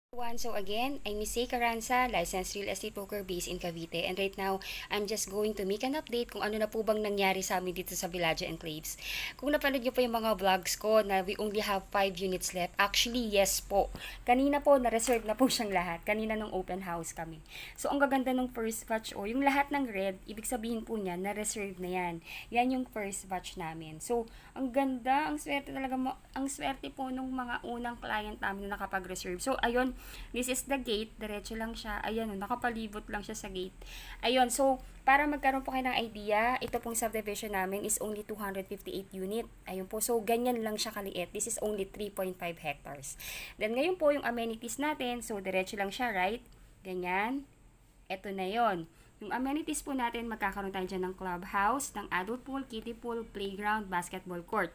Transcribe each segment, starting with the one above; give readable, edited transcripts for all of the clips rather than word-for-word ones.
So again, I'm Miss Say Caranza, licensed real estate broker based in Cavite. And right now, I'm just going to make an update kung ano na po bang nangyari sa amin dito sa Villaggio Enclaves. Kung napanood niyo po yung mga vlogs ko na we only have 5 units left, actually yes po. Kanina po, na-reserve na po siyang lahat. Kanina nung open house kami. So ang gaganda nung first batch, yung lahat ng red, ibig sabihin po niya, na-reserve na yan. Yan yung first batch namin. So, ang ganda, ang swerte talaga, ang swerte po nung mga unang client namin na nakapag-reserve. So, ayun, this is the gate, diretso lang siya. Ayan, nakapalibot lang siya sa gate. Ayun, so, para magkaroon po kayo ng idea, ito pong subdivision namin is only 258 unit. Ayun po, so, ganyan lang siya kaliit. This is only 3.5 hectares. Then, ngayon po, yung amenities natin, so, diretso lang siya, right? Ganyan. Ito na yon. Yung amenities po natin, magkakaroon tayo dyan ng clubhouse, ng adult pool, kiddie pool, playground, basketball court.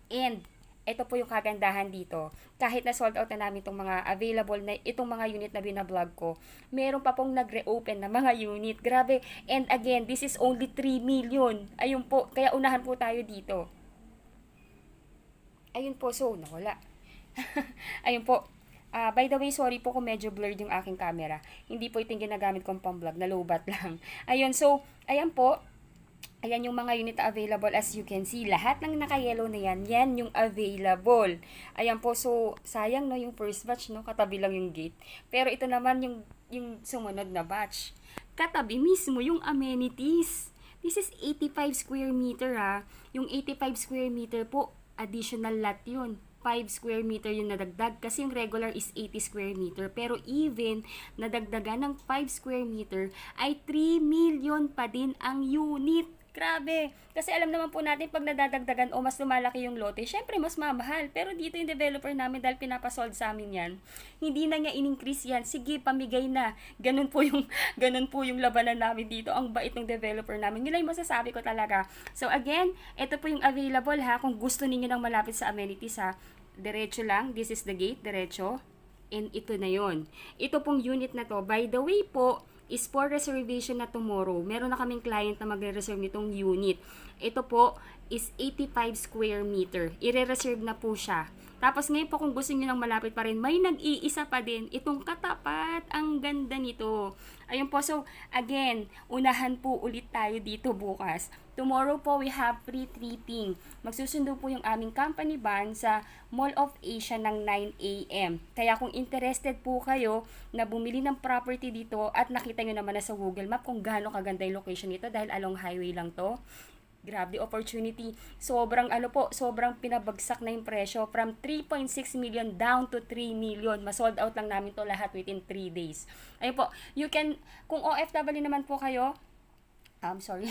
And, ito po yung kagandahan dito. Kahit na sold out na namin itong mga available na itong mga unit na binablog ko, meron pa pong nag-reopen na mga unit. Grabe. And again, this is only 3 million. Ayun po. Kaya unahan po tayo dito. Ayun po. So, nawala. Ayun po. By the way, sorry po kung medyo blurred yung aking camera. Hindi po ito yung ginagamit kong pang-vlog. Nalobat lang. Ayun. So, ayan po. Ayan yung mga unit available as you can see. Lahat ng naka-yellow na yan, yan yung available. Ayan po, so sayang no yung first batch no, katabi lang yung gate. Pero ito naman yung sumunod na batch. Katabi mismo yung amenities. This is 85 square meter ha. Yung 85 square meter po, additional lot yun. 5 square meter yung nadagdag kasi yung regular is 80 square meter pero even nadagdagan ng 5 square meter ay 3 million pa din ang unit. Grabe. Kasi alam naman po natin pag nadadagdagan o mas lumalaki yung lote, syempre mas mamahal. Pero dito yung developer namin dahil pinapasold sa amin yan, hindi na niya in-increase yan. Sige, pamigay na. Ganun po yung labanan namin dito. Ang bait ng developer namin. Yun lang yung masasabi ko talaga. So again, ito po yung available ha. Kung gusto niyo nang malapit sa amenities ha, diretso lang. This is the gate, diretso. And ito na yon. Ito pong unit na to, by the way po, is for reservation na tomorrow. Meron na kaming client na magre-reserve nitong unit. Ito po is 85 square meter. Ire-reserve na po siya. Tapos ngayon po kung gusto niyo nang malapit pa rin, may nag-iisa pa din. Itong katapat, ang ganda nito. Ayun po, so again, unahan po ulit tayo dito bukas. Tomorrow po, we have free tripping. Magsusundo po yung aming company van sa Mall of Asia ng 9 a.m. Kaya kung interested po kayo na bumili ng property dito at nakita nyo naman na sa Google Map kung gaano kaganda yung location nito dahil along highway lang to, grabe opportunity. Sobrang pinabagsak na yung presyo from 3.6 million down to 3 million. Masold out lang namin to lahat within 3 days. Ayun po, you can, kung OFW naman po kayo, sorry,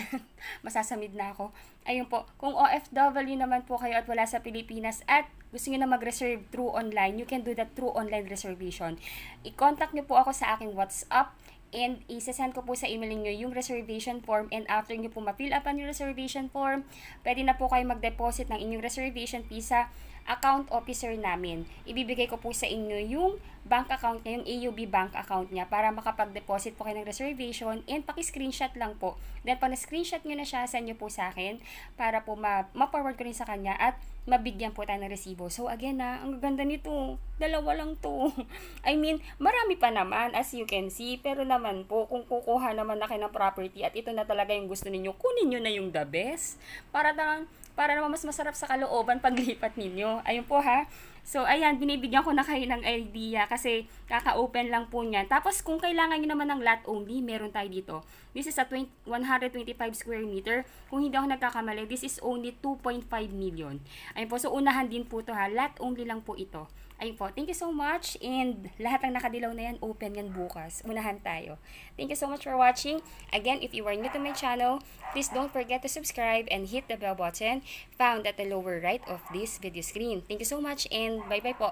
masasamid na ako. Ayun po, kung OFW naman po kayo at wala sa Pilipinas at gusto niyo na mag-reserve through online, you can do that through online reservation. I-contact niyo po ako sa aking WhatsApp and i-send ko po sa email niyo yung reservation form and after niyo po ma-fill up ang reservation form, pwede na po kayo mag-deposit ng inyong reservation fee sa account officer namin. Ibibigay ko po sa inyo yung bank account niya, yung AUB bank account niya para makapag-deposit po kayo ng reservation and paki-screenshot lang po. Then pag na-screenshot niyo na siya, send niyo po sa akin para po ma-forward ko rin sa kanya at mabigyan po tayo ng resibo. So again ang ganda nito. Dalawa lang to. I mean, marami pa naman as you can see. Pero naman po, kung kukuha naman na kayo ng property at ito na talaga yung gusto ninyo, kunin nyo na yung the best. Para naman mas masarap sa kalooban paglipat ninyo. Ayun po ha. So, ayan, binibigyan ko na kayo ng idea kasi kaka-open lang po niyan. Tapos, kung kailangan nyo naman ng lot only, meron tayo dito. This is a 125 square meter. Kung hindi ako nagkakamali, this is only 2.5 million. Ayun po, so unahan din po to ha. Lot only lang po ito. Ayun po, thank you so much. And lahat ng nakadilaw na yan, open yan bukas. Unahan tayo. Thank you so much for watching. Again, if you are new to my channel, please don't forget to subscribe and hit the bell button found at the lower right of this video screen. Thank you so much and bye-bye po.